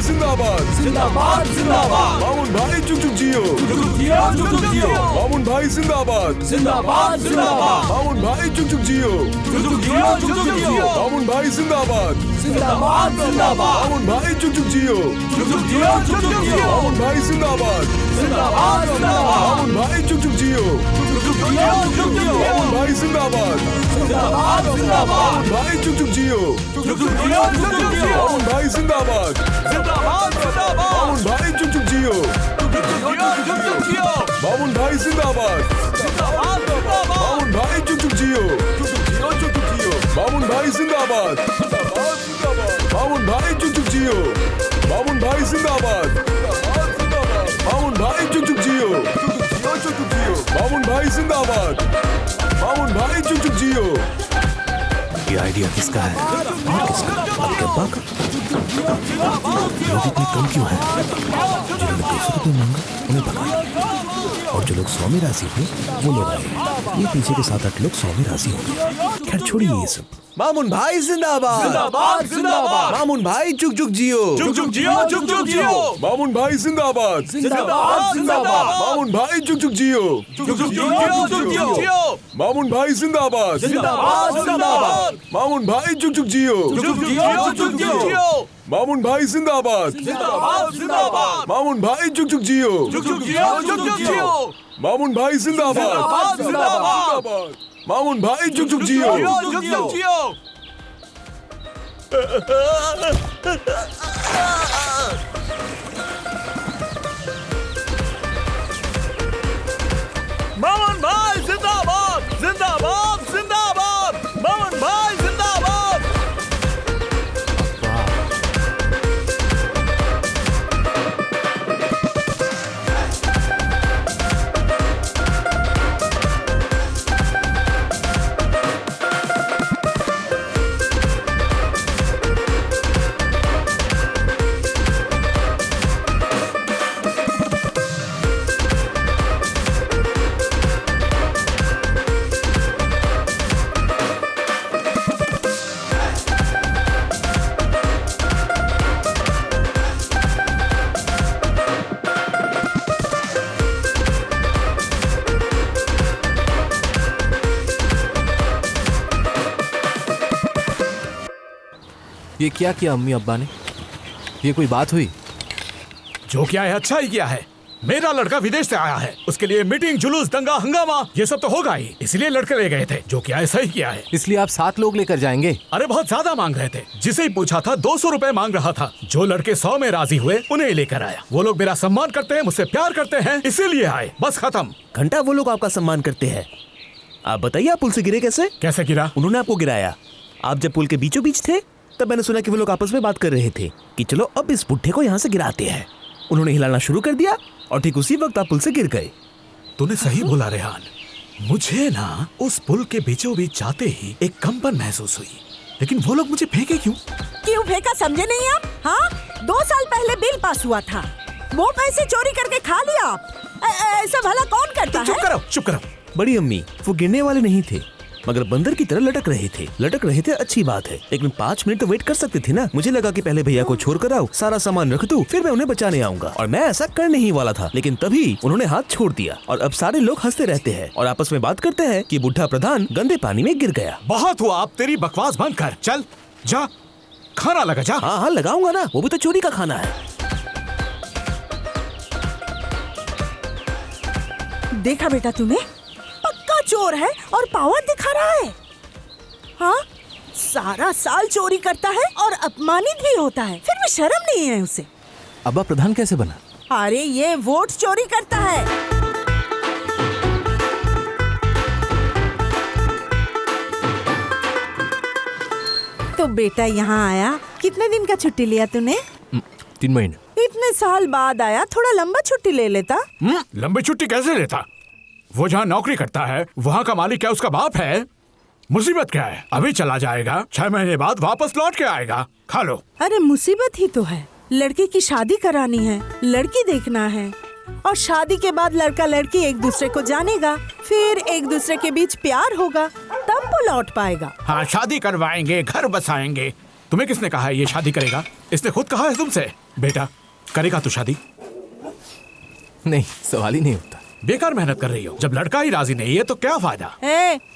जिंदाबाद जिंदाबाद जिंदाबाद। मामून भाई जुग जुग जियो मामून भाई जिंदाबाद जिंदाबाद जिंदाबाद। मामून भाई जुग जुग जियो मामून भाई जिंदाबाद जिंदाबाद जिंदाबाद। मामून भाई जुग जुग जियो मामून भाई जिंदाबाद जिंदाबाद जिंदाबाद। मामून भाई जुग जुग जियो मामून भाई जिंदाबाद जिंदाबाद जिंदाबाद। मामून भाई जुग जुग जियो मामून भाई जिंदाबाद जिंदाबाद जिंदाबाद। मामून भाई जुग जुग जियो मामून भाई जिंदाबाद मामून भाई जुग जुग जियो मामून भाई जिंदाबाद मामून भाई जुग जुग जियो मामून भाई जिंदाबाद मामून भाई जुग जुग जियो मामून भाई जिंदाबाद मामून भाई जुग जुग जियो। ये आइडिया किसका है और किसका? आपके अब्बा का। लोग इतने कम क्यों हैं? जिन्होंने 200 रुपये मांगा उन्हें भगा दिया, और जो लोग 100 में राजी हुए वो लोग आए। ये पीछे के 7-8 लोग 100 में राजी हो गए। खैर छोड़िए ये सब। मामून भाई जिंदाबाद जिंदाबाद जिंदाबाद। मामून भाई जुग जुग जियो मामून भाई जिंदाबाद जिंदाबाद जिंदाबाद। मामून भाई जुग जुग जियो मामून भाई जिंदाबाद जिंदाबाद जिंदाबाद। मामून भाई जुग जुग जियो मामून भाई जिंदाबाद जिंदाबाद जिंदाबाद। मामून भाई जुग जुग जियो मामून भाई जिंदाबाद मामून भाई जुग जुग जियो। मामून भाई जिंदाबाद जिंदाबाद जिंदाबाद। मामून भाई जिंदाबाद। ये क्या किया अम्मी अब्बा ने? ये कोई बात हुई? जो क्या है अच्छा ही किया है। मेरा लड़का विदेश से आया है, उसके लिए मीटिंग, जुलूस, दंगा, हंगामा ये सब तो होगा ही, इसलिए लड़के ले गए थे। जो क्या है सही किया है। इसलिए आप 7 लोग लेकर जाएंगे? अरे बहुत ज्यादा मांग रहे थे, जिसे ही पूछा था 200 रुपए मांग रहा था। जो लड़के 100 में राजी हुए उन्हें लेकर आया। वो लोग मेरा सम्मान करते हैं, मुझसे प्यार करते हैं, इसीलिए आए, बस खत्म। घंटा वो लोग आपका सम्मान करते हैं। आप बताइए आप पुल से गिरे कैसे? कैसे गिरा? उन्होंने आपको गिराया। आप जब पुल के बीचों बीच थे तब मैंने सुना कि वो लोग आपस में बात कर रहे थे कि चलो अब इस बुढ़े को यहाँ से गिराते हैं। उन्होंने हिलाना शुरू कर दिया और ठीक उसी वक्त आप पुल से गिर गए। तूने सही बोला रेहान। मुझे ना उस पुल के बीचों बीच जाते ही एक कंपन महसूस हुई, लेकिन वो लोग मुझे फेंके क्यों? क्यों फेंका समझे नहीं आप? हाँ, 2 साल पहले बिल पास हुआ था, वो पैसे चोरी करके खा लिया आप। ऐसा भला कौन करता है? चुप करो, चुप करो। बड़ी अम्मी, वो गिरने वाले नहीं थे, मगर बंदर की तरह लटक रहे थे। लटक रहे थे अच्छी बात है, लेकिन 5 मिनट तो वेट कर सकते थे ना। मुझे लगा कि पहले भैया को छोड़ कर आओ, सारा सामान रख दूं, फिर मैं उन्हें बचाने आऊंगा, और मैं ऐसा करने ही वाला था। लेकिन तभी उन्होंने हाथ छोड़ दिया और अब सारे लोग हंसते रहते हैं और आपस में बात करते हैं कि बुढ़ा प्रधान गंदे पानी में गिर गया। बहुत हुआ, अब तेरी बकवास बंद कर। चल जा, खाना लगा जा। हाँ हाँ लगाऊंगा ना, वो भी तो चोरी का खाना है। देखा बेटा तूने, पक्का चोर है और पावर दिखा रहा है। हाँ, सारा साल चोरी करता है और अपमानित भी होता है, फिर भी शर्म नहीं है उसे। अब्बा प्रधान कैसे बना? अरे ये वोट चोरी करता है। तो बेटा यहाँ आया, कितने दिन का छुट्टी लिया तूने? 3 महीने। इतने साल बाद आया, थोड़ा लंबा छुट्टी ले लेता। लंबी छुट्टी कैसे लेता? वो जहाँ नौकरी करता है वहाँ का मालिक क्या उसका बाप है? मुसीबत क्या है, अभी चला जाएगा, 6 महीने बाद वापस लौट के आएगा। खा लो। अरे मुसीबत ही तो है, लड़के की शादी करानी है, लड़की देखना है, और शादी के बाद लड़का लड़की एक दूसरे को जानेगा, फिर एक दूसरे के बीच प्यार होगा, तब वो लौट पाएगा। हाँ, शादी करवाएंगे, घर बसाएंगे, तुम्हें किसने कहा है ये शादी करेगा? इसने खुद कहा है तुमसे। बेटा, करेगा तू शादी? नहीं, सवाल ही नहीं उठता। बेकार मेहनत कर रही हो। जब लड़का ही राजी नहीं है तो क्या फायदा?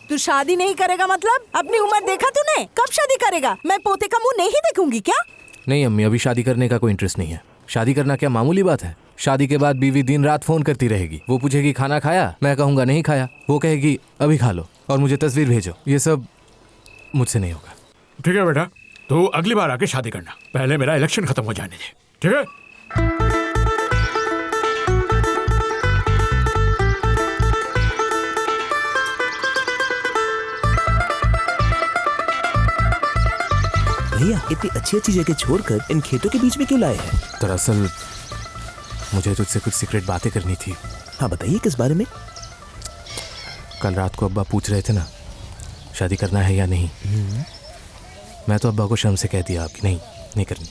तू शादी नहीं करेगा मतलब? अपनी उम्र देखा तूने? कब शादी करेगा? मैं पोते का मुंह नहीं देखूंगी क्या? नहीं अम्मी, अभी शादी करने का कोई इंटरेस्ट नहीं है। शादी करना क्या मामूली बात है? शादी के बाद बीवी दिन रात फोन करती रहेगी। वो पूछेगी खाना खाया, मैं कहूँगा नहीं खाया। वो कहेगी अभी खा लो और मुझे तस्वीर भेजो। ये सब मुझसे नहीं होगा। ठीक है बेटा, तू अगली बार आके शादी करना। पहले मेरा इलेक्शन खत्म हो जाने दे, ठीक है? भैया इतनी अच्छी अच्छी जगह छोड़कर इन खेतों के बीच में क्यों लाए हैं? दरअसल मुझे तुझसे कुछ सीक्रेट बातें करनी थी। हाँ बताइए, किस बारे में? कल रात को अब्बा पूछ रहे थे ना शादी करना है या नहीं। मैं तो अब्बा को शर्म से कह दिया कि नहीं करनी।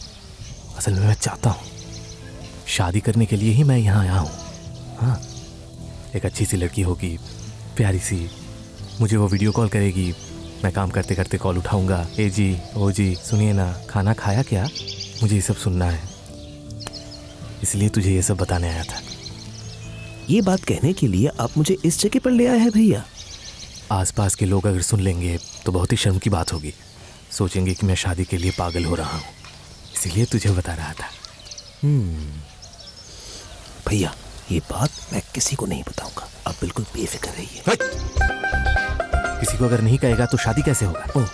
असल में मैं चाहता हूँ, शादी करने के लिए ही मैं यहाँ आया हूँ। हाँ, एक अच्छी सी लड़की होगी, प्यारी सी। मुझे वो वीडियो कॉल करेगी, मैं काम करते करते कॉल उठाऊंगा। ए जी, ओ जी, सुनिए ना, खाना खाया क्या? मुझे ये सब सुनना है, इसलिए तुझे ये सब बताने आया था। ये बात कहने के लिए आप मुझे इस जगह पर ले आए हैं भैया? आसपास के लोग अगर सुन लेंगे तो बहुत ही शर्म की बात होगी। सोचेंगे कि मैं शादी के लिए पागल हो रहा हूँ, इसीलिए तुझे बता रहा था। भैया ये बात मैं किसी को नहीं बताऊंगा, आप बिल्कुल बेफिक्र रहिए। किसी को अगर नहीं कहेगा तो शादी कैसे होगा? ओह,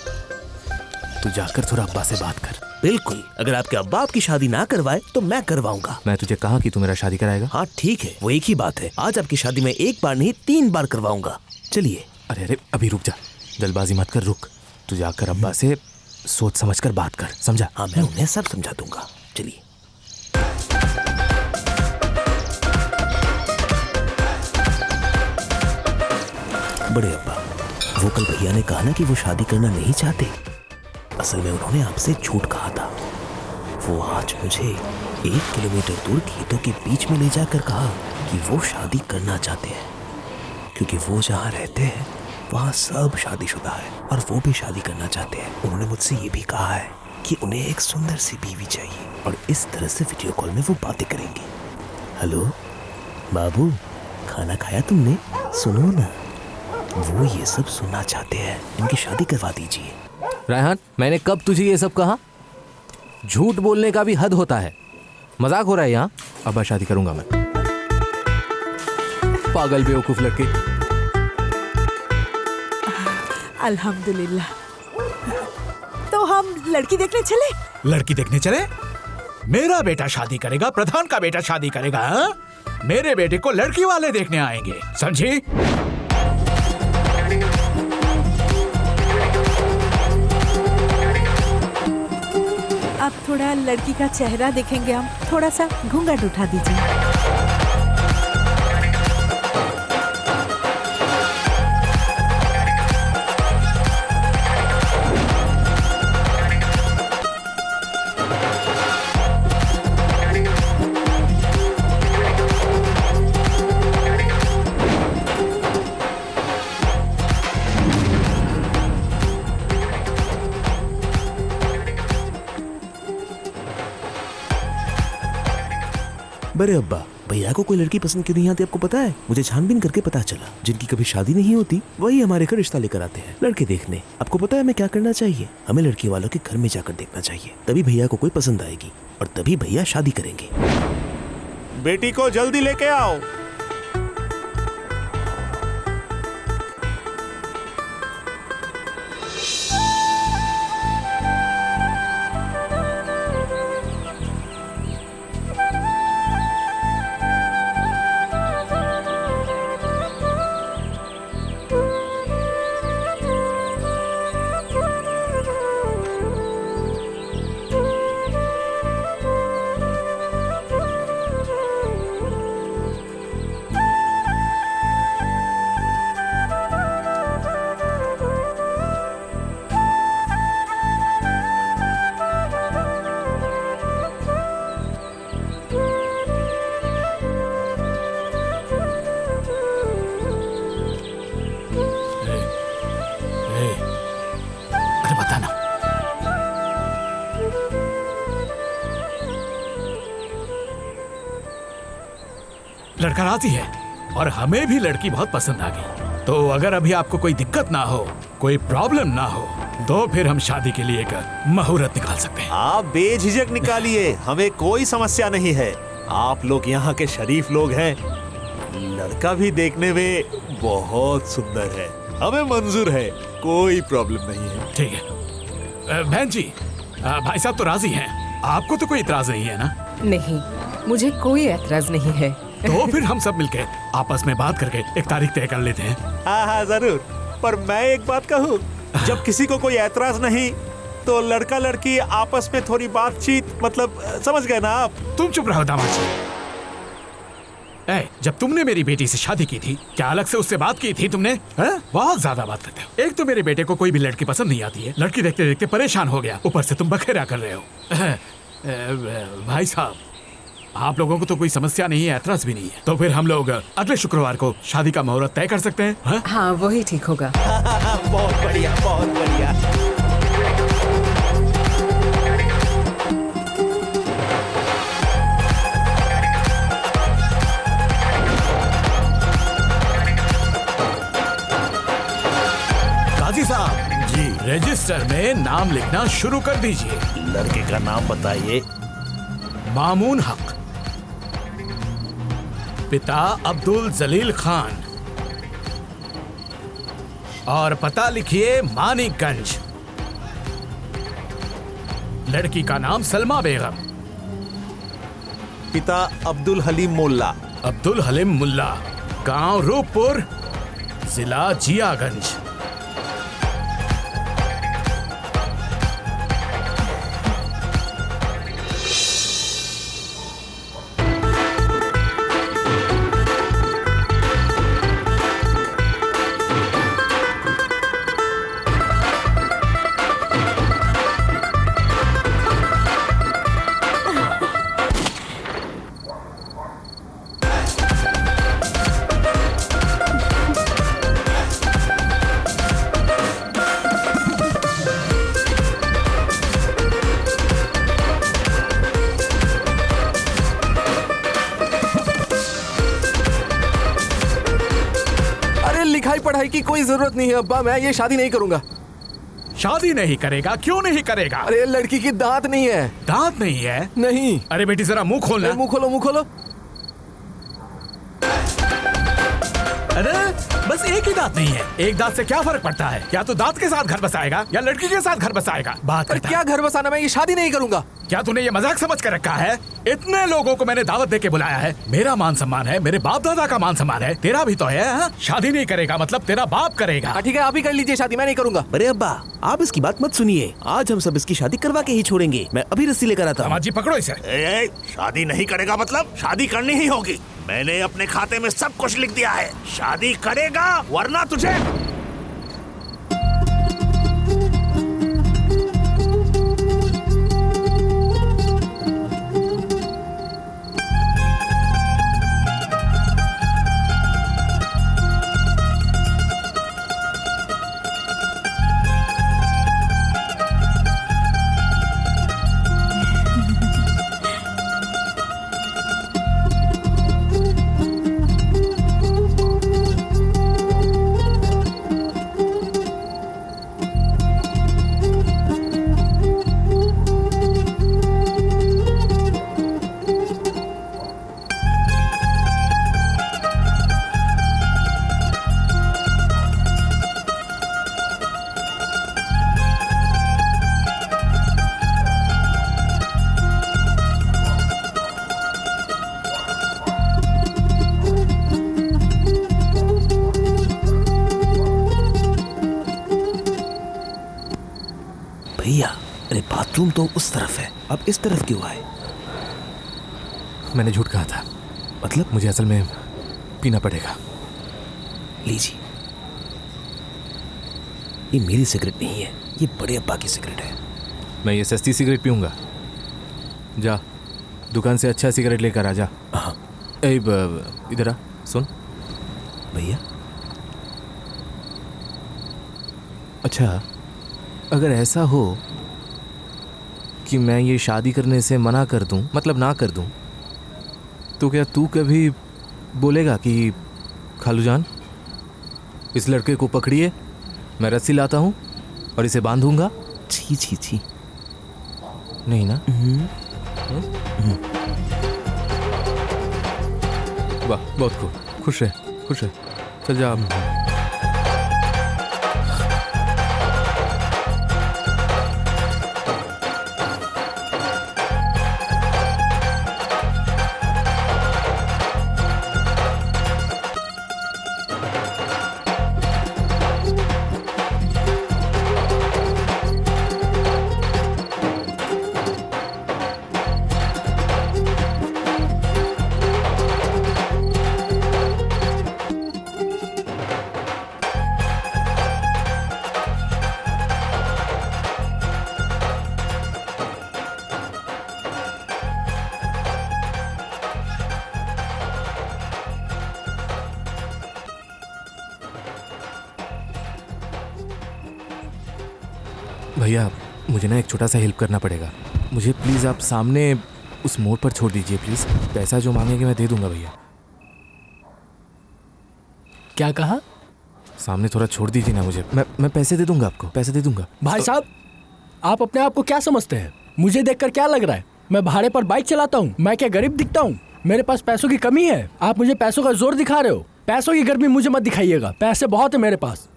तू जाकर थोड़ा अब्बा से बात कर। बिल्कुल, अगर आपके अब्बा आपकी शादी ना करवाए तो मैं करवाऊंगा। मैं तुझे कहा कि तू मेरा शादी कराएगा। हाँ ठीक है, वो एक ही बात है। आज आपकी शादी में एक बार नहीं 3 बार करवाऊंगा। चलिए। अरे अरे, अभी रुक जा, जल्दबाजी मत कर, रुक। तू जाकर अब्बा से सोच समझ कर बात कर, समझा? हाँ मैं उन्हें सब समझा दूंगा। चलिए। बड़े अब्बा, वो कल भैया ने कहा ना कि वो शादी करना नहीं चाहते। असल में उन्होंने आपसे झूठ कहा था। वो आज मुझे 1 किलोमीटर दूर खेतों के बीच में ले जाकर कहा कि वो शादी करना चाहते हैं, क्योंकि वो जहाँ रहते हैं वहाँ सब शादीशुदा है और वो भी शादी करना चाहते हैं। उन्होंने मुझसे ये भी कहा है कि उन्हें एक सुंदर सी बीवी चाहिए और इस तरह से वीडियो कॉल में वो बातें करेंगी। हेलो बाबू, खाना खाया तुमने? सुनो ना, वो ये सब सुनना चाहते हैं। इनकी शादी करवा दीजिए। रायहान, मैंने कब तुझे ये सब कहा? झूठ बोलने का भी हद होता है। मजाक हो रहा है यहाँ? अब्बा शादी करूंगा मैं। पागल बेवकूफ लड़के। अल्हम्दुलिल्लाह। तो हम लड़की देखने चले? लड़की देखने चले? मेरा बेटा शादी करेगा, प्रधान का बेटा शादी करेगा। हाँ? मेरे बेटे को लड़की वाले देखने आएंगे, समझी? अब थोड़ा लड़की का चेहरा देखेंगे हम। थोड़ा सा घूंघट उठा दीजिए। बड़े अब्बा, भैया को कोई लड़की पसंद क्यों नहीं आती आपको पता है? मुझे छानबीन करके पता चला, जिनकी कभी शादी नहीं होती वही हमारे घर रिश्ता लेकर आते हैं लड़के देखने। आपको पता है हमें क्या करना चाहिए? हमें लड़की वालों के घर में जाकर देखना चाहिए, तभी भैया को कोई पसंद आएगी और तभी भैया शादी करेंगे। बेटी को जल्दी लेके आओ। लड़का राजी है और हमें भी लड़की बहुत पसंद आ गई। तो अगर अभी आपको कोई दिक्कत ना हो, कोई प्रॉब्लम ना हो, तो फिर हम शादी के लिए एक मुहूर्त निकाल सकते हैं। आप बेझिझक निकालिए, हमें कोई समस्या नहीं है। आप लोग यहाँ के शरीफ लोग हैं। लड़का भी देखने में बहुत सुंदर है, हमें मंजूर है, कोई प्रॉब्लम नहीं है। ठीक है बहन जी, भाई साहब तो राजी हैं, आपको तो कोई इतराज नहीं है ना? नहीं, मुझे कोई एतराज नहीं है। तो फिर हम सब मिलके आपस में बात करके एक तारीख तय कर लेते हैं। हाँ हाँ जरूर, पर मैं एक बात कहूँ, जब किसी को कोई ऐतराज नहीं तो लड़का लड़की आपस में थोड़ी बातचीत, मतलब समझ गए ना आप? तुम चुप रहो दामाद जी। जब तुमने मेरी बेटी से शादी की थी, क्या अलग से उससे बात की थी तुमने? बहुत ज्यादा बात करते हो। एक तो मेरे बेटे को कोई भी लड़की पसंद नहीं आती है, लड़की देखते देखते परेशान हो गया, ऊपर से तुम बखेरा कर रहे हो। भाई साहब, आप लोगों को तो कोई समस्या नहीं है, ऐतराज भी नहीं है, तो फिर हम लोग अगले शुक्रवार को शादी का मुहूर्त तय कर सकते हैं। हाँ, वही ठीक होगा। बहुत बढ़िया, बहुत बढ़िया। काजी साहब जी, रजिस्टर में नाम लिखना शुरू कर दीजिए। लड़के का नाम बताइए। मामून हक, पिता अब्दुल जलील खान, और पता लिखिए मानिकगंज। लड़की का नाम सलमा बेगम। पिता अब्दुल हलीम मोल्ला। अब्दुल हलीम मुल्ला, गांव रूपपुर, जिला जियागंज। लिखाई पढ़ाई की कोई जरूरत नहीं है अब्बा, मैं ये शादी नहीं करूंगा। शादी नहीं करेगा? क्यों नहीं करेगा? अरे लड़की की दांत नहीं है। दांत नहीं है? नहीं। अरे बेटी जरा मुंह खोलना। मुंह खोलो, मुंह खोलो। अरे बस एक ही दांत नहीं है, एक दांत से क्या फर्क पड़ता है? क्या तू दांत के साथ घर बसाएगा या लड़की के साथ घर बसाएगा? बात करता क्या घर बसाना, मैं ये शादी नहीं करूंगा। क्या तूने ये मजाक समझ कर रखा है? इतने लोगों को मैंने दावत देके बुलाया है, मेरा मान सम्मान है, मेरे बाप दादा का मान सम्मान है, तेरा भी तो है। हा? शादी नहीं करेगा मतलब तेरा बाप करेगा। ठीक है, आप ही कर लीजिए शादी, मैं नहीं करूंगा। अरे अब्बा, आप इसकी बात मत सुनिए, आज हम सब इसकी शादी करवा के ही छोड़ेंगे। मैं अभी रस्सी लेकर आता हूँ। जी पकड़ो इसे। शादी नहीं करेगा मतलब शादी करनी ही होगी। मैंने अपने खाते में सब कुछ लिख दिया है, शादी करेगा वरना तुझे। भैया, अरे बाथरूम तो उस तरफ है, अब इस तरफ क्यों आए? मैंने झूठ कहा था। मतलब? मुझे असल में पीना पड़ेगा। लीजिए, ये मेरी सिगरेट नहीं है, ये बड़े अब्बा की सिगरेट है। मैं ये सस्ती सिगरेट पीऊंगा। जा दुकान से अच्छा सिगरेट लेकर आ जा। हाँ। इधर आ, सुन भैया। अच्छा, अगर ऐसा हो कि मैं ये शादी करने से मना कर दूं, मतलब ना कर दूं, तो क्या तू कभी बोलेगा कि खालूजान इस लड़के को पकड़िए, मैं रस्सी लाता हूँ और इसे बांधूंगा। छी छी छी। नहीं ना? वाह, बहुत खूब। खुश है, खुश है। चल जा आप। भैया मुझे ना एक छोटा सा हेल्प करना पड़ेगा। मुझे प्लीज़ आप सामने उस मोड़ पर छोड़ दीजिए प्लीज़। पैसा जो मांगेंगे मैं दे दूंगा भैया। क्या कहा? सामने थोड़ा छोड़ दीजिए ना मुझे। मैं पैसे दे दूंगा आपको, पैसे दे दूंगा। भाई साहब, आप अपने आप को क्या समझते हैं? मुझे देखकर क्या लग रहा है? मैं भाड़े पर बाइक चलाता हूँ? मैं क्या गरीब दिखता हूँ? मेरे पास पैसों की कमी है? आप मुझे पैसों का जोर दिखा रहे हो। पैसों की गर्मी मुझे मत दिखाइएगा, पैसे बहुत है मेरे पास।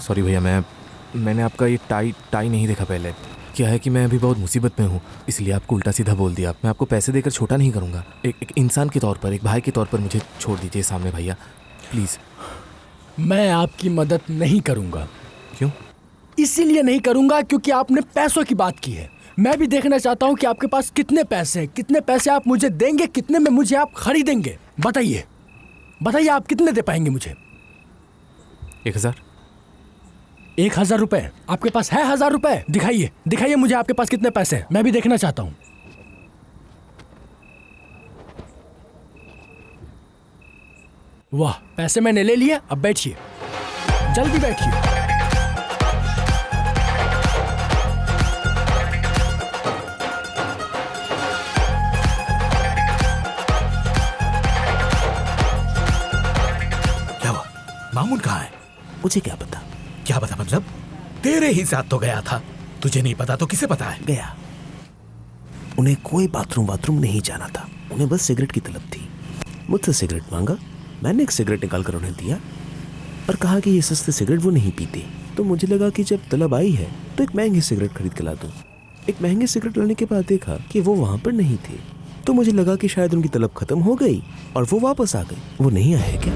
सॉरी भैया, मैंने आपका ये टाई नहीं देखा पहले। क्या है कि मैं अभी बहुत मुसीबत में हूँ, इसलिए आपको उल्टा सीधा बोल दिया। मैं आपको पैसे देकर छोटा नहीं करूँगा। एक इंसान के तौर पर, एक भाई के तौर पर मुझे छोड़ दीजिए सामने भैया, प्लीज़। मैं आपकी मदद नहीं करूँगा। क्यों? इसीलिए नहीं करूँगा क्योंकि आपने पैसों की बात की है। मैं भी देखना चाहता हूँ कि आपके पास कितने पैसे हैं, कितने पैसे आप मुझे देंगे, कितने में मुझे आप खरीदेंगे। बताइए आप कितने दे पाएंगे मुझे? 1000। 1000 रुपए? आपके पास है 1000 रुपए? दिखाइए मुझे आपके पास कितने पैसे हैं, मैं भी देखना चाहता हूं। वाह, पैसे मैंने ले लिए। अब बैठिए, जल्दी बैठिए। क्या हुआ? मामून कहाँ है? मुझे क्या पता? क्या पता मतलब? तेरे ही साथ तो गया था। तुझे नहीं पता तो किसे पता है? गया। उन्हें कोई बाथरूम नहीं जाना था, उन्हें बस सिगरेट की तलब थी। मुझसे सिगरेट मांगा, मैंने एक सिगरेट निकाल कर उन्हें दिया और कहा कि ये सस्ते सिगरेट वो नहीं पीते। तो मुझे लगा कि जब तलब आई है तो एक महंगी सिगरेट खरीद के ला दूं। एक महंगी सिगरेट लाने के बाद देखा कि वो वहां पर नहीं थे, तो मुझे लगा कि शायद उनकी तलब खत्म हो गई और वो वापस आ गई। वो नहीं आए क्या?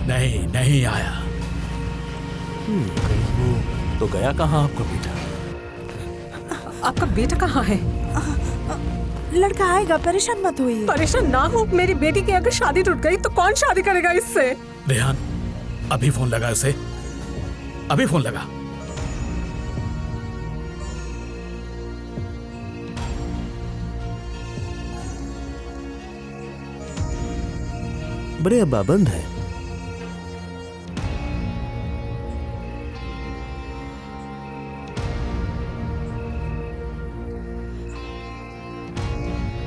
नहीं आया। तो गया कहाँ आपका बेटा? आपका बेटा कहाँ है? लड़का आएगा, परेशान मत होइए। परेशान ना हो, मेरी बेटी की अगर शादी टूट गई तो कौन शादी करेगा इससे? रेहान, अभी फोन लगा उसे, अभी फोन लगा। बड़े अब्बा बंद है।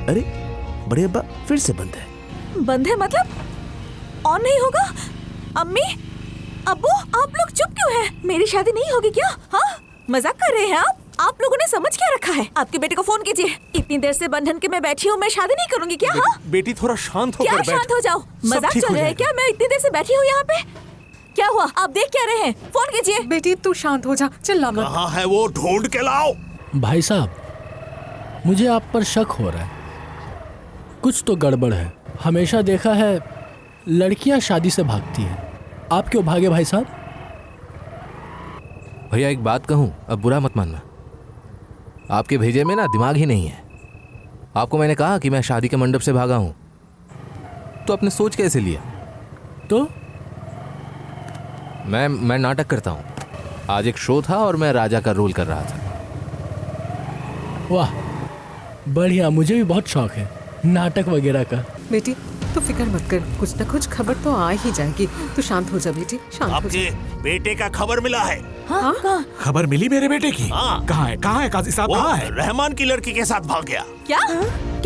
अरे बड़े अब्बा फिर से बंद है। बंद है मतलब? ऑन नहीं होगा? अम्मी, अब्बू, आप लोग चुप क्यों हैं? मेरी शादी नहीं होगी क्या? हाँ, मजाक कर रहे हैं आप लोगों ने समझ क्या रखा है? आपके बेटे को फोन कीजिए। इतनी देर से बंधन के मैं बैठी हूँ, मैं शादी नहीं करूंगी क्या? हाँ, बेटी थोड़ा शांत होकर क्या बैठ। शांत हो जाओ? मजाक चल रहा है क्या? मैं इतनी देर से बैठी हूँ यहाँ पे। क्या हुआ? आप देख क्या रहे हैं? फोन कीजिए। बेटी तू शांत हो जा, चिल्ला मत। कहाँ है वो? ढूंढ के लाओ। भाई साहब, मुझे आप पर शक हो रहा है, कुछ तो गड़बड़ है। हमेशा देखा है लड़कियां शादी से भागती हैं, आप क्यों भागे भाई साहब? भैया एक बात कहूँ, अब बुरा मत मानना, आपके भेजे में ना दिमाग ही नहीं है। आपको मैंने कहा कि मैं शादी के मंडप से भागा हूँ, तो आपने सोच कैसे लिया? तो मैं नाटक करता हूँ। आज एक शो था और मैं राजा का रोल कर रहा था। वाह बढ़िया, मुझे भी बहुत शौक है नाटक वगैरह का। बेटी तू फिक्र मत कर, कुछ न कुछ खबर तो आ ही जाएगी। तू शांत हो जा बेटी, शांत हो जा। आपके बेटे का खबर मिला है। हाँ, कहाँ? खबर मिली मेरे बेटे की? हाँ। कहाँ है काजी साहब? वो कहाँ है? रहमान की लड़की के साथ भाग गया। क्या?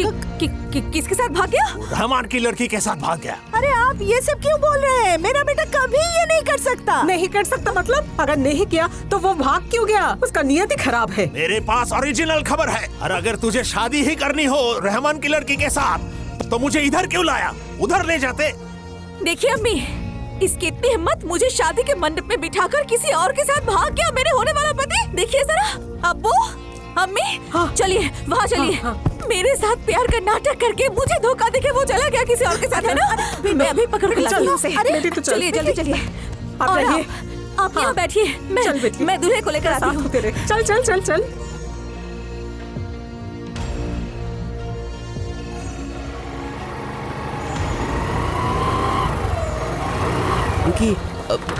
किसके साथ भाग गया? रहमान की लड़की के साथ भाग गया। अरे आप ये सब क्यों बोल रहे हैं? मेरा बेटा कभी ये नहीं कर सकता। नहीं कर सकता मतलब? अगर नहीं किया तो वो भाग क्यों गया? उसका नियत ही खराब है। मेरे पास ओरिजिनल खबर है। और अगर तुझे शादी ही करनी हो रहमान की लड़की के साथ तो मुझे इधर क्यों लाया? उधर ले जाते। देखिए अम्मी, इसकी इतनी हिम्मत, मुझे शादी के मंडप में बिठाकर किसी और के साथ भाग गया मेरे होने वाला पति। देखिए जरा। अब्बू, अम्मी, चलिए वहाँ चलिए। मेरे साथ प्यार का नाटक करके मुझे धोखा देके वो चला गया किसी और के साथ, है ना? मैं अभी पकड़ के लाती हूँ उसे। चलिए जल्दी चलिए। और आप यहाँ बैठिए, मैं दूल्हे को लेकर आती हूँ। चल चल चल चल।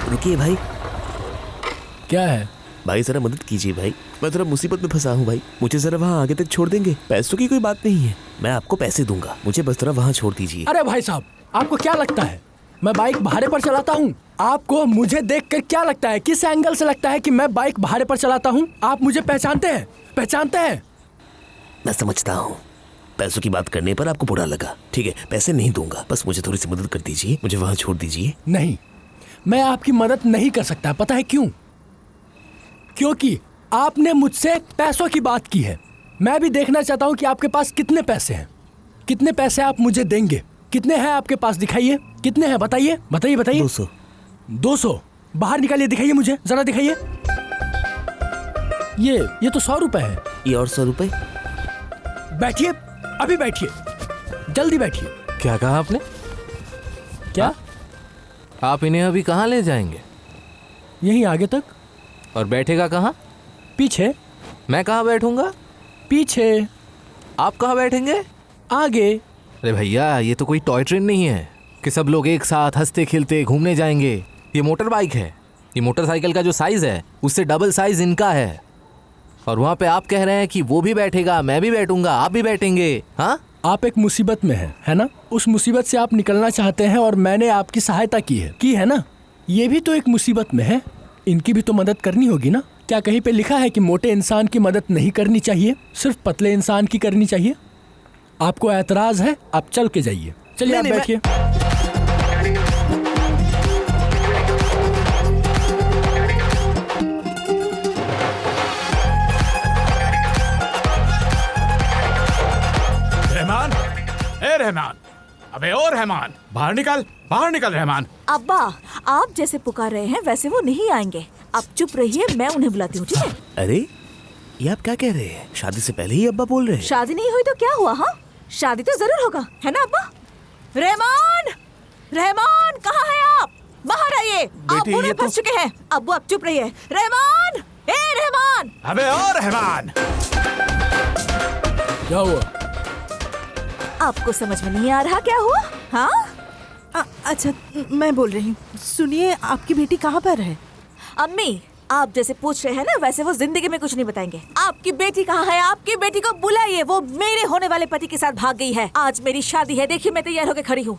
रुकिए भाई। क्या है भाई जरा मदद कीजिए भाई, मैं थोड़ा मुसीबत में फंसा हूँ भाई। मुझे जरा वहाँ आगे तक छोड़ देंगे? पैसों की कोई बात नहीं है, मैं आपको पैसे दूंगा, मुझे बस थोड़ा वहाँ छोड़ दीजिए। अरे भाई साहब, आपको क्या लगता है मैं बाइक भाड़े पर चलाता हूँ? आपको मुझे देखकर क्या लगता है, किस एंगल से लगता है कि मैं बाइक भाड़े पर चलाता हूँ? आप मुझे पहचानते हैं? पहचानते हैं? मैं समझता हूँ, पैसों की बात करने पर आपको बुरा लगा। ठीक है, पैसे नहीं दूंगा, बस मुझे थोड़ी सी मदद कर दीजिए, मुझे वहाँ छोड़ दीजिए। नहीं, मैं आपकी मदद नहीं कर सकता। पता है क्यों? क्योंकि आपने मुझसे पैसों की बात की है। मैं भी देखना चाहता हूं कि आपके पास कितने पैसे हैं, कितने पैसे आप मुझे देंगे। कितने हैं आपके पास? दिखाइए, कितने हैं बताइए, बताइए बताइए। 200। 200? बाहर निकालिए, दिखाइए मुझे, जरा दिखाइए। ये तो 100 रुपए है। ये और 100 रुपए। बैठिए, अभी बैठिए, जल्दी बैठिए। क्या कहा आपने? क्या? आप इन्हें अभी कहाँ ले जाएंगे? यहीं आगे तक। और बैठेगा कहाँ? पीछे। मैं कहाँ बैठूंगा? पीछे। आप कहाँ बैठेंगे? आगे। अरे भैया, ये तो कोई टॉय ट्रेन नहीं है कि सब लोग एक साथ हंसते खेलते घूमने जाएंगे। ये मोटर बाइक है। ये मोटरसाइकिल का जो साइज है उससे डबल साइज इनका है। और वहाँ पे आप कह रहे हैं कि वो भी बैठेगा, मैं भी बैठूंगा, आप भी बैठेंगे। हाँ, आप एक मुसीबत में हैं, है ना? उस मुसीबत से आप निकलना चाहते हैं और मैंने आपकी सहायता की है ना? ये भी तो एक मुसीबत में है, इनकी भी तो मदद करनी होगी ना? क्या कहीं पे लिखा है कि मोटे इंसान की मदद नहीं करनी चाहिए, सिर्फ पतले इंसान की करनी चाहिए? आपको ऐतराज है? आप चल के जाइए। चलिए आप बैठिए। रहमान, ए रहमान, अबे ओ रहमान, बाहर निकल, बाहर निकल रहमान। अब्बा, आप जैसे पुकार रहे हैं वैसे वो नहीं आएंगे। आप चुप रहिए, मैं उन्हें बुलाती हूँ, ठीक है? अरे ये आप क्या कह रहे हैं? शादी से पहले ही अब्बा बोल रहे हैं? शादी नहीं हुई तो क्या हुआ? हाँ, शादी तो जरूर होगा, है ना अब्बा? रहमान, रहमान कहाँ है आप? बाहर आइए, आप बुरे फंस चुके हैं। अब्बू आप चुप रहिए। रहमान, ए रहमान। अबे ओ रहमान। क्या हुआ? आपको समझ में नहीं आ रहा क्या हुआ? हाँ, अच्छा मैं बोल रही हूँ, सुनिए, आपकी बेटी कहाँ पर है? अम्मी, आप जैसे पूछ रहे हैं ना वैसे वो जिंदगी में कुछ नहीं बताएंगे। आपकी बेटी कहाँ है? आपकी बेटी को बुलाइए, वो मेरे होने वाले पति के साथ भाग गई है। आज मेरी शादी है, देखिए मैं तैयार होकर खड़ी हूँ।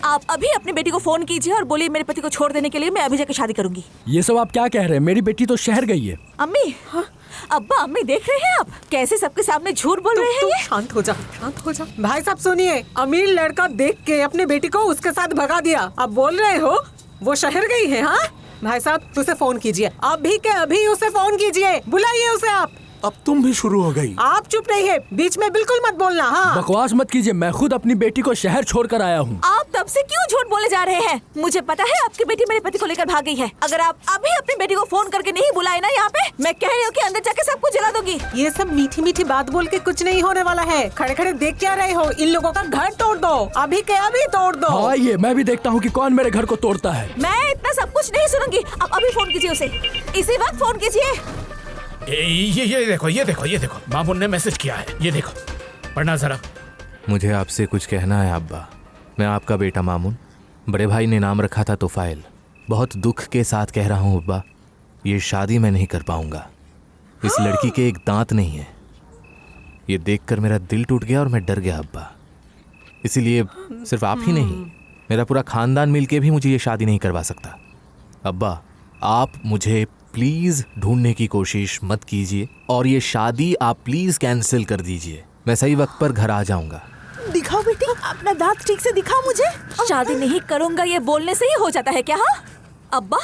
आप अभी अपनी बेटी को फोन कीजिए और बोलिए मेरे पति को छोड़ देने के लिए मैं अभी जाकर शादी करूंगी। ये सब आप क्या कह रहे हैं? मेरी बेटी तो शहर गई है। अम्मी, हाँ? अब्बा, अम्मी देख रहे हैं आप कैसे सबके सामने झूठ बोल रहे हैं? शांत हो जा, शांत हो जा। भाई साहब सुनिए, अमीर लड़का देख के अपनी बेटी को उसके साथ भगा दिया। अब बोल रहे हो वो शहर गई है? हाँ भाई साहब, उसे फोन कीजिए, अभी के अभी उसे फोन कीजिए, बुलाइए उसे आप। अब तुम भी शुरू हो गई। आप चुप रहिए, बीच में बिल्कुल मत बोलना। हाँ, बकवास मत कीजिए, मैं खुद अपनी बेटी को शहर छोड़कर आया हूँ। आप तब से क्यों झूठ बोले जा रहे हैं? मुझे पता है आपकी बेटी मेरे पति को लेकर भाग गई है। अगर आप अभी अपनी बेटी को फोन करके नहीं बुलाए ना यहाँ पे, मैं कह रही हूँ कि अंदर जाके सबको जला दूंगी। ये सब मीठी मीठी बात बोल के कुछ नहीं होने वाला है। खड़े खड़े देख क्या रहे हो? इन लोगों का घर तोड़ दो, अभी के अभी तोड़ दो। हाँ, ये मैं भी देखता हूँ कि कौन मेरे घर को तोड़ता है। मैं इतना सब कुछ नहीं सुनूंगी। आप अभी फोन कीजिए उसे, इसी वक्त फोन कीजिए। ये देखो, मामून ने मैसेज किया है, ये देखो, पढ़ना जरा। मुझे आपसे कुछ कहना है अब्बा। मैं आपका बेटा मामून, बड़े भाई ने नाम रखा था तोफाइल। बहुत दुख के साथ कह रहा हूँ अब्बा, ये शादी मैं नहीं कर पाऊंगा। इस लड़की के एक दांत नहीं है। ये देखकर मेरा दिल टूट गया और मैं डर गया अब्बा। इसीलिए सिर्फ आप ही नहीं, मेरा पूरा खानदान मिलके भी मुझे ये शादी नहीं करवा सकता। अब्बा, आप मुझे प्लीज़ ढूंढने की कोशिश मत कीजिए और ये शादी आप प्लीज़ कैंसिल कर दीजिए। मैं सही वक्त पर घर आ जाऊंगा। दिखाओ बेटी, अपना दांत ठीक से दिखाओ मुझे। शादी नहीं करूंगा ये बोलने से ही हो जाता है क्या? हाँ अब्बा,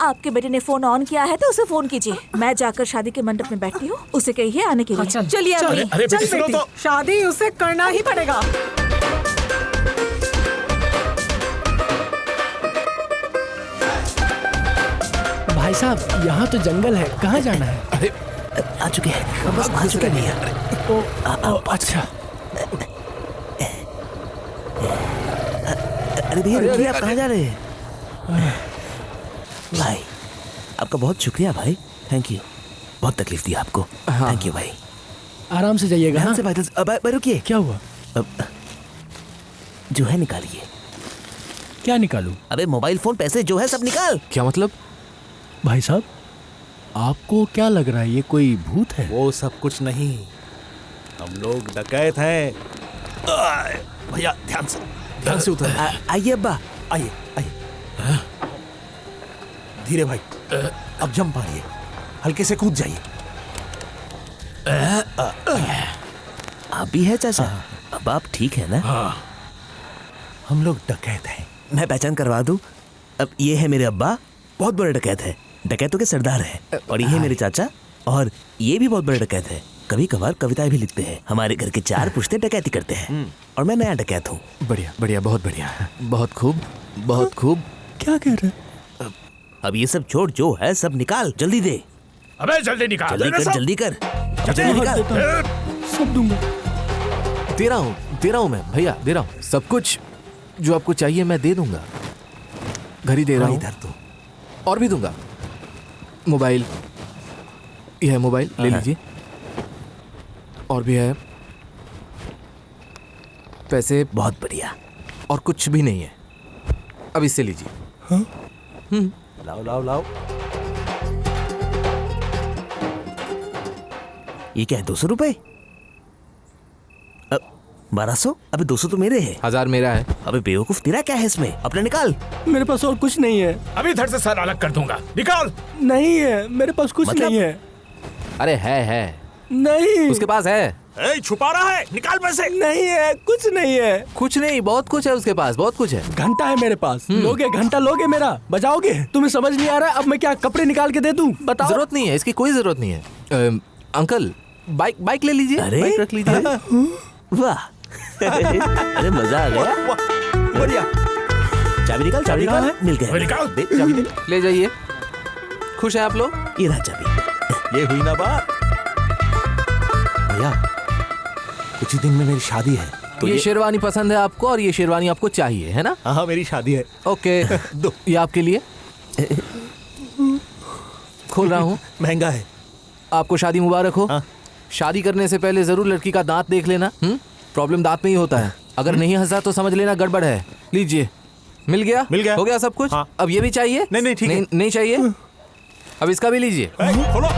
आपके बेटे ने फोन ऑन किया है तो उसे फोन कीजिए। मैं जाकर शादी के मंडप में बैठती हूँ, उसे कहिए आने के लिए। चलिए अम्मी। अरे चल बेटी सुनो बेटी, तो। शादी उसे करना ही पड़ेगा। भाई साहब, यहाँ तो जंगल है, कहाँ जाना है? अरे आ चुके हैं, बस आ चुके हैं भैया। अच्छा। अरे भैया रुकिए, आप कहाँ जा रहे हैं? भाई आपका बहुत शुक्रिया भाई, थैंक यू। बहुत तकलीफ दी आपको। थैंक यू भाई। आराम से जाइएगा। ध्यान हाँ? से भाई रुकिए। क्या हुआ? अब जो है निकालिए। क्या निकालूं? अबे मोबाइल फोन, पैसे जो है सब निकाल। क्या मतलब? भाई साहब, आपको क्या लग रहा है ये कोई भूत है? वो सब कुछ नहीं, हम लोग डकैत हैं। भैया ध्यान से उतर। आइए अब्बा। आइए आइए, धीरे भाई, अब जंप मारिए, हल्के से कूद जाइए। आप भी है चाचा? अब आप ठीक है ना? हम लोग डकैत हैं। मैं पहचान करवा दूं। अब ये है मेरे अब्बा, बहुत बड़े डकैत है, डकैतों के सरदार हैं। और ये है मेरे चाचा, और ये भी बहुत बड़े डकैत है। कभी कभार कविताएं भी लिखते हैं। हमारे घर के 4 पुश्ते डकैती करते हैं। और मैं नया डकैत हूँ। बढ़िया बढ़िया, बहुत बढ़िया, बहुत खूब, बहुत खूब। क्या कह रहे? अब ये सब छोड़, जो है सब निकाल, जल्दी दे। अबे जल्दी निकाल। जल्दी कर, जल्दी कर, जल्दी निकाल। सब दूंगा। दे रहा हूँ मैं भैया, दे रहा हूँ सब कुछ जो आपको चाहिए मैं दे दूंगा। घड़ी दे रहा हूँ, इधर तो और भी दूंगा। मोबाइल, यह है मोबाइल, ले लीजिए। और भी है पैसे। बहुत बढ़िया। और कुछ भी नहीं है, अब इससे लीजिए। लाओ लाओ लाओ। ये क्या है, 200 रुपए? 1200? अबे 200 तो मेरे हैं। 1000 मेरा है। अबे बेवकूफ, तेरा क्या है इसमें? अपना निकाल। मेरे पास और कुछ नहीं है। अभी धड़ से सर अलग कर दूंगा, निकाल। नहीं है, मेरे पास कुछ मतलब? नहीं है। अरे है नहीं, उसके पास है। छुपा रहा है, निकाल पैसे। नहीं है, कुछ नहीं है। कुछ नहीं, बहुत कुछ है उसके पास, बहुत कुछ है। घंटा है मेरे पास। लोगे घंटा, लोगे मेरा, बजाओगे? तुम्हें समझ नहीं आ रहा है? अब मैं क्या कपड़े निकाल के दे दूं? बताओ। जरूरत नहीं है, इसकी कोई जरूरत नहीं है। अंकल, बाइक ले लीजिए। अरे? बाइक रख लीजिए। वाह। अरे मजा आ गया। बढ़िया। चाबी निकाल, मिल गया। निकाल। दे चाबी दे। ले जाइए। खुश हैं आप लोग? ये रहा चाबी। ये हुई ना बात। भैया कुछ ही दिन में मेरी शादी है, तो ये शेरवानी पसंद है आपको, और ये शेरवानी आपको चाहिए, है ना? हाँ मेरी शादी है। ओके। दो। ये आपके लिए खोल रहा हूँ। महंगा है। आपको शादी मुबारक हो। हाँ। शादी करने से पहले जरूर लड़की का दांत देख लेना। प्रॉब्लम दांत में ही होता है, अगर नहीं हंसा तो समझ लेना गड़बड़ है। लीजिए, मिल गया, हो गया सब कुछ। हाँ। अब ये भी चाहिए? नहीं, ठीक है। नहीं चाहिए, अब इसका भी लीजिए। खोलो।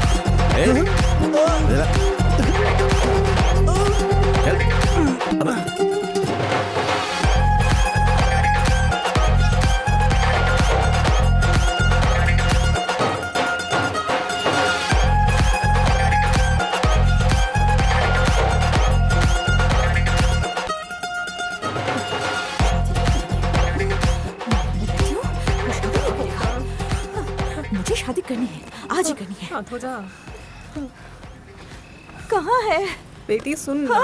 मुझे शादी करनी है, आज ही करनी है। शांत हो जा कहाँ है? बेटी, सुन ना।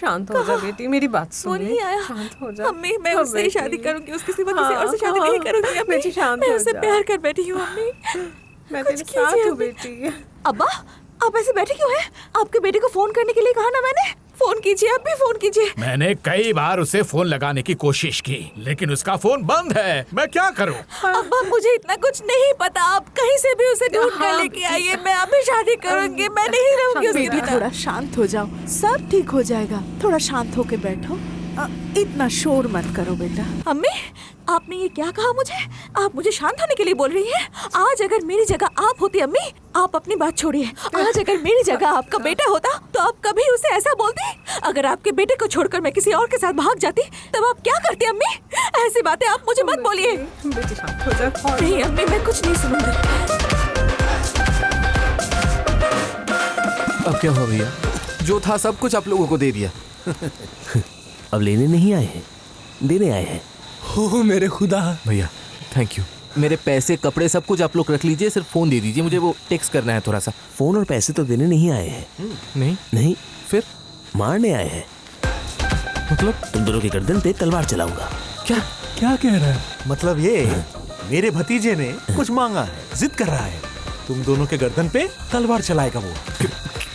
शांत हो जा बेटी, मेरी बात सुन। वो नहीं आया। शांत हो जा अम्मी, मैं हाँ, उससे ही बेटी। शादी करूंगी, उसके सिवा किसी हाँ, और से शादी हाँ, नहीं करूंगी अम्मी। बेटी, शांत मैं हो उससे जा। प्यार कर बैठी हूँ अम्मी। मैं कुछ तेरे कीजिए साथ हूँ अम्मी। बेटी। अब्बा, आप ऐसे बैठे क्यों हैं? आपके बेटे को फोन करने के लिए कहा ना मैंने। फोन कीजिए, अब भी फोन कीजिए। मैंने कई बार उसे फोन लगाने की कोशिश की, लेकिन उसका फोन बंद है। मैं क्या करूं? अब्बा, मुझे इतना कुछ नहीं पता, आप कहीं से भी उसे ढूंढ कर लेके आइए। मैं अभी शादी करूंगी, मैं नहीं रहूंगी उसके बेटी, बिना। थोड़ा शांत हो जाओ, सब ठीक हो जाएगा। थोड़ा शांत होके बैठो, इतना शोर मत करो बेटा। अम्मी, आपने ये क्या कहा मुझे? आप मुझे शांत होने के लिए बोल रही हैं? आज अगर मेरी जगह आप होती अम्मी, आप अपनी बात छोड़िए, आज अगर मेरी जगह आपका बेटा होता तो आप कभी उसे ऐसा बोलती? अगर आपके बेटे को छोड़कर मैं किसी और के साथ भाग जाती तब आप क्या करती अम्मी? ऐसी बातें आप मुझे मत बोलिए। बेटी शांत हो जा। नहीं अम्मी, मैं कुछ नहीं सुनूंगी। अब क्या हुआ भैया? जो था सब कुछ आप लोगों को दे दिया। अब लेने नहीं आए हैं, देने आए हैं। हो मेरे खुदा। भैया थैंक यू। मेरे पैसे कपड़े सब कुछ आप लोग रख लीजिए, सिर्फ फ़ोन दे दीजिए, मुझे वो टेक्स्ट करना है थोड़ा सा। फोन और पैसे तो देने नहीं आए हैं। नहीं नहीं, फिर मारने आए हैं। मतलब तुम दोनों की गर्दन पे तलवार चलाऊंगा। क्या? क्या कह रहा है? मतलब ये मेरे भतीजे ने कुछ मांगा है, जिद कर रहा है, तुम दोनों के गर्दन पे तलवार चलाएगा वो।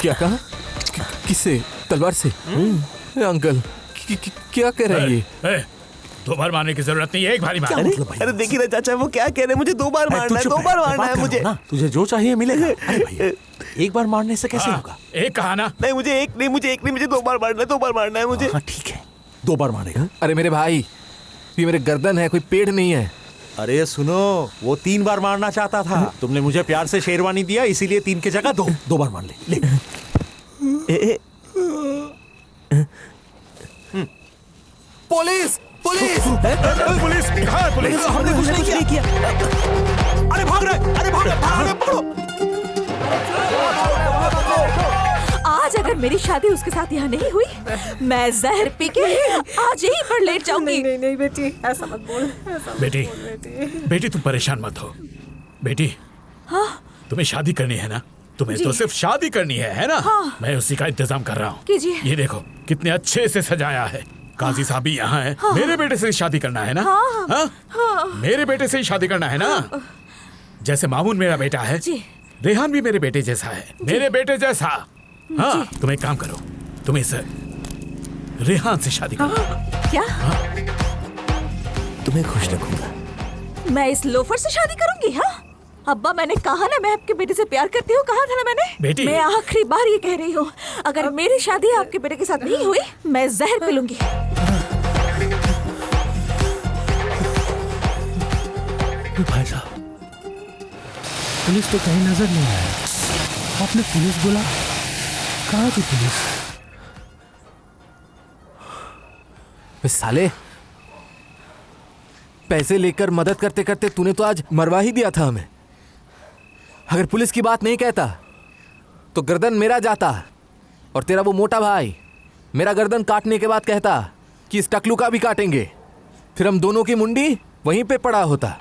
क्या कहा? किससे? तलवार से? अंकल क्या कह रहे हैं ये? 2 बार मारने की जरूरत नहीं है, एक बारी मार। अरे देखिए ना चाचा, वो क्या कह रहे हैं, मुझे 2 बार मारना है, 2 बार मारना है मुझे। तुझे जो चाहिए मिलेगा। अरे भैया, एक बार मारने से कैसे होगा? एक कहा ना। नहीं मुझे एक नहीं, मुझे 2 बार मारना है, 2 बार मारना है मुझे। हाँ ठीक है, 2 बार मारेगा। अरे मेरे भाई, ये मेरे गर्दन है, कोई पेड़ नहीं है। अरे सुनो, वो 3 बार मारना चाहता था, तुमने मुझे प्यार से शेरवानी दिया, इसीलिए 3 की जगह 2 बार मार ले। Police police! पुलिस कहाँ है? पुलिस! हमने कुछ नहीं किया। अरे भाग रहे, अरे भाग रहे, पकड़ो। आज अगर मेरी शादी उसके साथ यहाँ नहीं हुई, मैं जहर पी के आज यहीं पर लेट जाऊंगी। नहीं नहीं बेटी, ऐसा मत बोल, ऐसा मत बेटी, बोल बेटी। बेटी तुम परेशान मत हो। बेटी, हाँ तुम्हें शादी करनी है ना? तुम्हें तो सिर्फ शादी करनी है ना? हाँ। मैं उसी का इंतजाम कर रहा हूँ। कीजिए। ये देखो कितने अच्छे से सजाया है। काजी साहब भी यहाँ है। हाँ। मेरे बेटे से ही शादी करना है ना? हाँ। हाँ? हाँ। मेरे बेटे से ही शादी करना है ना? जैसे मामून मेरा बेटा है, जी। रेहान भी मेरे बेटे जैसा है, मेरे बेटे जैसा। हाँ, तुम एक काम करो, तुम इस रेहान से शादी करो। क्या? तुम्हें खुश रखूंगा। मैं इस लोफर से शादी करूंगी? हाँ अब्बा, मैंने कहा ना मैं आपके बेटे से प्यार करती हूँ, कहा था ना मैंने। बेटी। मैं आखिरी बार ये कह रही हूँ, अगर मेरी शादी आपके बेटे के साथ नहीं हुई, मैं जहर पी लूंगी। भाई साहब, पुलिस तो कहीं नजर नहीं आया। आपने पुलिस बोला, कहाँ थी पुलिस? बे साले, पैसे लेकर मदद करते करते तूने तो आज मरवा ही दिया था हमें। अगर पुलिस की बात नहीं कहता तो गर्दन मेरा जाता, और तेरा वो मोटा भाई मेरा गर्दन काटने के बाद कहता कि इस टकलू का भी काटेंगे, फिर हम दोनों की मुंडी वहीं पे पड़ा होता।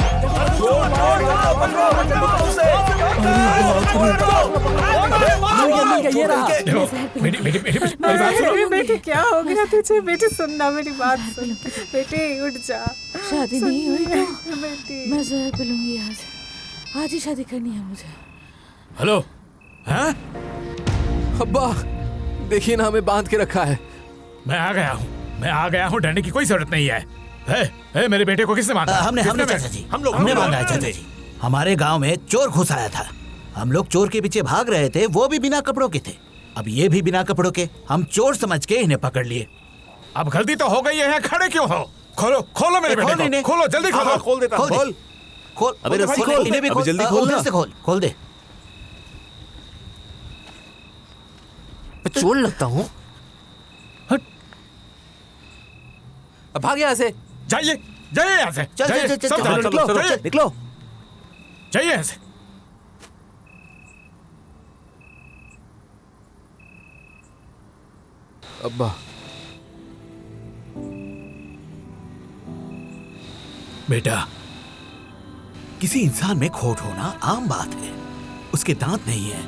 ये रहा। देखो, बेटी, बेटी, बेटी, मेरी बात सुनो। अरे बेटी, क्या हो गया तुझे? बेटी सुनना, मेरी बात सुन। बेटी उठ जा। शादी नहीं हुई तो बेटी, मैं जहर पी लूंगी। आज ही शादी करनी है मुझे। हेलो, हाँ? अब्बा देखिए ना, हमें बांध के रखा है। मैं आ गया हूँ, डरने की कोई जरूरत नहीं है। मेरे बेटे को किसने बांधा? हमने किसने चाचा जी, हमने बांधा है चाचा जी। हमारे गांव में चोर घुस आया था, हम लोग चोर के पीछे भाग रहे थे, वो भी बिना कपड़ों के थे। अब ये भी बिना कपड़ों के, हम चोर समझ के इन्हें पकड़ लिए। अब गलती तो हो गई है, यहाँ खड़े क्यों हो? खोलो, खोलो मेरे बेटे को, खोलो, जल्दी खोलो। खोल देता हूं। खोल खोल, अबे रस्सी खोल, इन्हें भी अबे खोल, जल्दी खोल उधर ना। से खोल दे। मैं चोर लगता हूँ? हट, अब भाग यहाँ से। जाइए यहाँ से, चल जाइए, चल चल सब चल, जाइए, निकलो जाइए, निकलो। जाइए यहाँ से। अब्बा बेटा, किसी इंसान में खोट होना आम बात है। उसके दांत नहीं है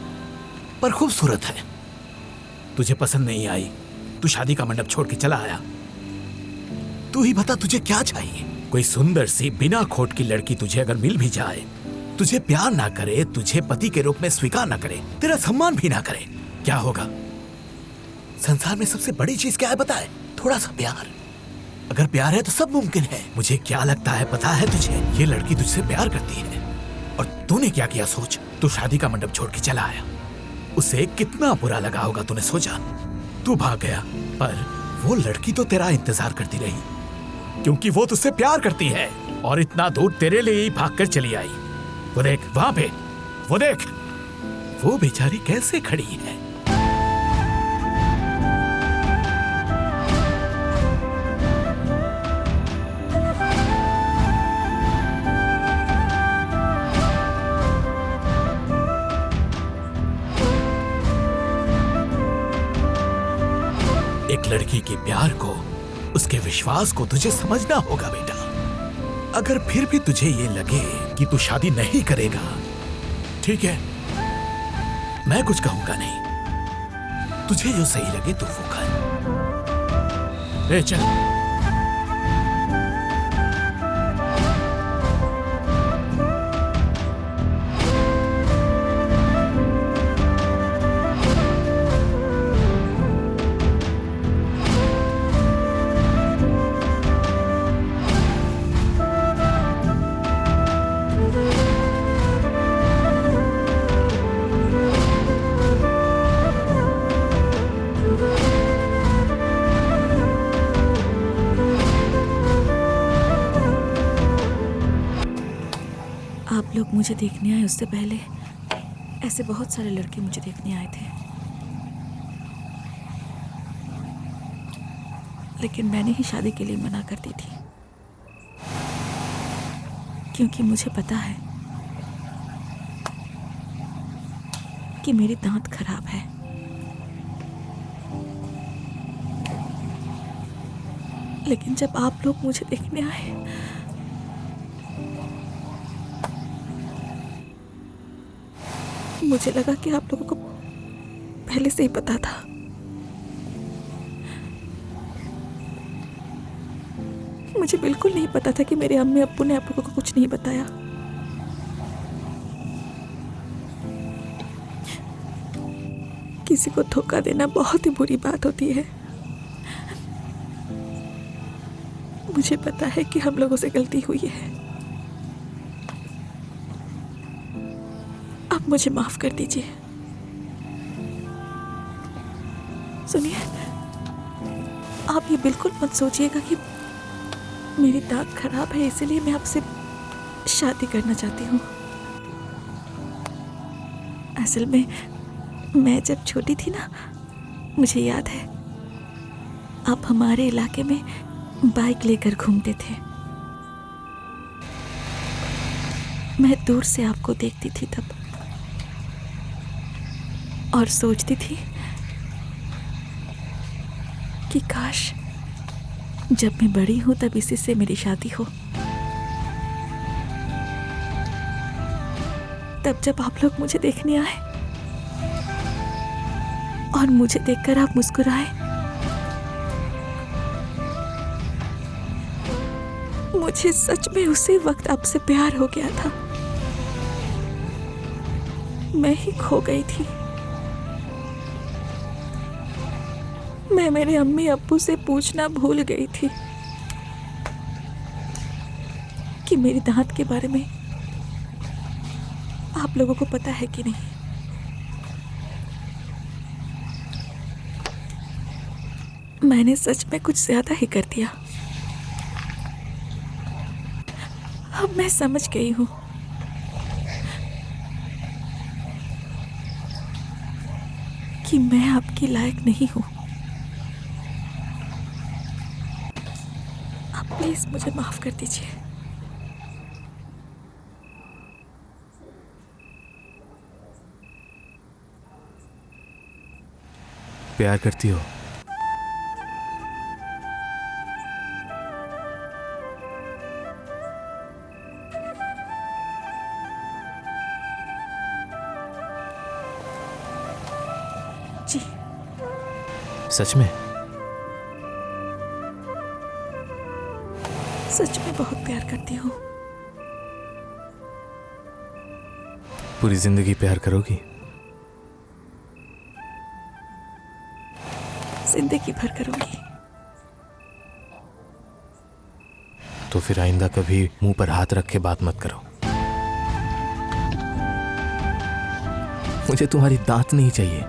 पर खूबसूरत है। तुझे पसंद नहीं आई, तू शादी का मंडप छोड़ के चला आया। तू ही बता तुझे क्या चाहिए? कोई सुंदर सी बिना खोट की लड़की तुझे अगर मिल भी जाए, तुझे प्यार ना करे, तुझे पति के रूप में स्वीकार ना करे, तेरा सम्मान भी ना करे, क्या होगा? संसार में सबसे बड़ी चीज क्या है पता है? थोड़ा सा प्यार। अगर प्यार है तो सब मुमकिन है। मुझे क्या लगता है पता है तुझे? ये लड़की तुझसे प्यार करती है। और तूने क्या किया सोच? तू शादी का मंडप छोड़ के चला आया। उसे कितना बुरा लगा होगा तूने सोचा? तू भाग गया, पर वो लड़की तो तेरा इंतजार करती रही, क्योंकि वो तुझसे प्यार करती है और इतना दूर तेरे लिए ही भाग कर चली आई। वो देख वहां पे, वो देख, वो बेचारी कैसे खड़ी है। के प्यार को, उसके विश्वास को तुझे समझना होगा बेटा। अगर फिर भी तुझे ये लगे कि तू शादी नहीं करेगा, ठीक है, मैं कुछ कहूंगा नहीं। तुझे जो सही लगे तू वो कर। ए चल। आप लोग मुझे देखने आए उससे पहले ऐसे बहुत सारे लड़के मुझे देखने आए थे, लेकिन मैंने ही शादी के लिए मना कर दी थी, क्योंकि मुझे पता है कि मेरी दांत खराब है। लेकिन जब आप लोग मुझे देखने आए मुझे लगा कि आप लोगों को पहले से ही पता था। मुझे बिल्कुल नहीं पता था कि मेरे अम्मी अब्बू ने आप लोगों को कुछ नहीं बताया। किसी को धोखा देना बहुत ही बुरी बात होती है। मुझे पता है कि हम लोगों से गलती हुई है। अब मुझे माफ कर दीजिए। सुनिए, आप ये बिल्कुल मत सोचिएगा कि मेरी दांत खराब है इसलिए मैं आपसे शादी करना चाहती हूँ। असल में मैं जब छोटी थी ना, मुझे याद है आप हमारे इलाके में बाइक लेकर घूमते थे। मैं दूर से आपको देखती थी तब और सोचती थी कि काश जब मैं बड़ी हूं तब इसी से मेरी शादी हो। तब जब आप लोग मुझे देखने आए और मुझे देखकर आप मुस्कुराए, मुझे सच में उसी वक्त आपसे प्यार हो गया था। मैं ही खो गई थी। मैं मेरे अम्मी अब्बू से पूछना भूल गई थी कि मेरी दांत के बारे में आप लोगों को पता है कि नहीं। मैंने सच में कुछ ज्यादा ही कर दिया। अब मैं समझ गई हूँ कि मैं आपकी लायक नहीं हूँ। आप प्लीज मुझे माफ कर दीजिए। प्यार करती हो? जी। सच में? सच में बहुत प्यार करती हूँ। पूरी जिंदगी प्यार करोगी? जिंदगी भर करूंगी। तो फिर आइंदा कभी मुंह पर हाथ रख के बात मत करो। मुझे तुम्हारी दांत नहीं चाहिए,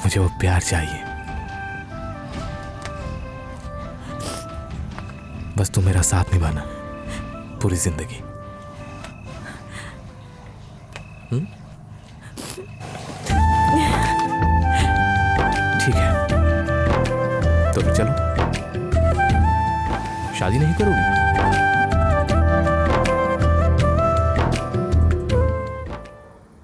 मुझे वो प्यार चाहिए। बस तुम मेरा साथ निभाना पूरी जिंदगी। ठीक है, तो फिर चलो। शादी नहीं करोगी?